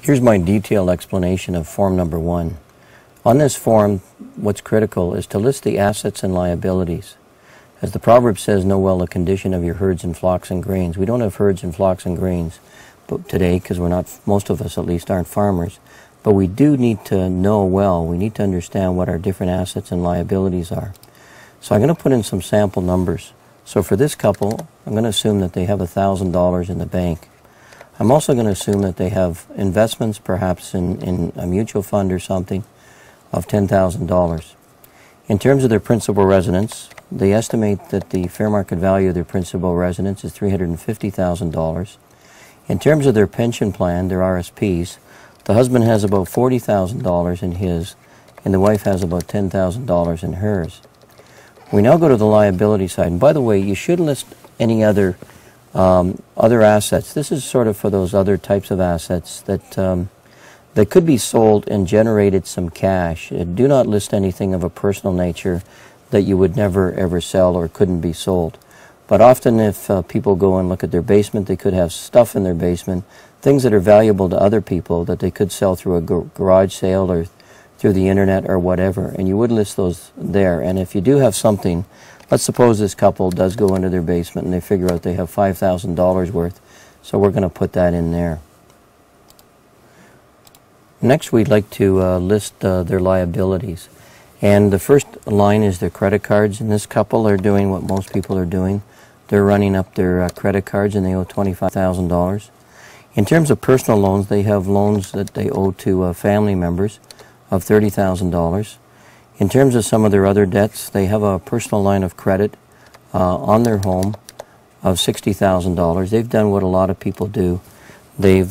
Here's my detailed explanation of form number 1. On this form, what's critical is to list the assets and liabilities. As the proverb says, know well the condition of your herds and flocks and grains. We don't have herds and flocks and grains today because we're not, most of us at least, aren't farmers. But we do need to know well, we need to understand what our different assets and liabilities are. So I'm going to put in some sample numbers. So for this couple, I'm going to assume that they have $1,000 in the bank. I'm also going to assume that they have investments, perhaps in a mutual fund or something, of $10,000. In terms of their principal residence, they estimate that the fair market value of their principal residence is $350,000. In terms of their pension plan, their RSPs, the husband has about $40,000 in his, and the wife has about $10,000 in hers. We now go to the liability side. And by the way, you should list any other assets. This is sort of for those other types of assets that could be sold and generated some cash. Do not list anything of a personal nature that you would never ever sell or couldn't be sold. But often if people go and look at their basement, they could have stuff in their basement, things that are valuable to other people that they could sell through a garage sale or through the internet or whatever, and you would list those there. And if you do have something, let's suppose this couple does go into their basement and they figure out they have $5,000 worth, so we're going to put that in there. Next, we'd like to list their liabilities. And the first line is their credit cards, and this couple are doing what most people are doing. They're running up their credit cards and they owe $25,000. In terms of personal loans, they have loans that they owe to family members of $30,000. In terms of some of their other debts, they have a personal line of credit on their home of $60,000. They've done what a lot of people do. They've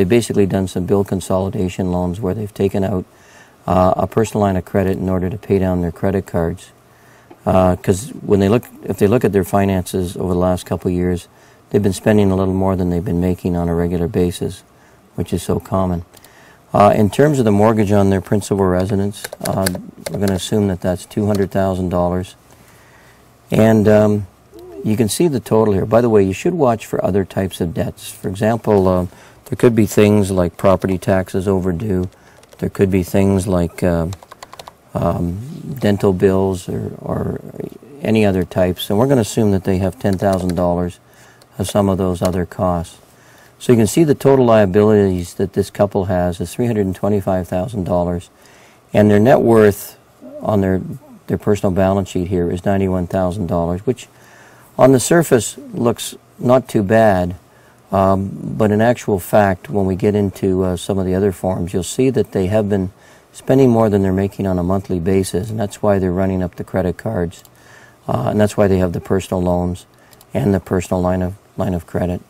basically done some bill consolidation loans where they've taken out a personal line of credit in order to pay down their credit cards. Because if they look at their finances over the last couple of years, they've been spending a little more than they've been making on a regular basis, which is so common. In terms of the mortgage on their principal residence, we're going to assume that that's $200,000. And you can see the total here. By the way, you should watch for other types of debts. For example, there could be things like property taxes overdue. There could be things like dental bills or any other types. And we're going to assume that they have $10,000 of some of those other costs. So you can see the total liabilities that this couple has is $325,000, and their net worth on their personal balance sheet here is $91,000, which on the surface looks not too bad, but in actual fact, when we get into some of the other forms, you'll see that they have been spending more than they're making on a monthly basis, and that's why they're running up the credit cards, and that's why they have the personal loans and the personal line of credit.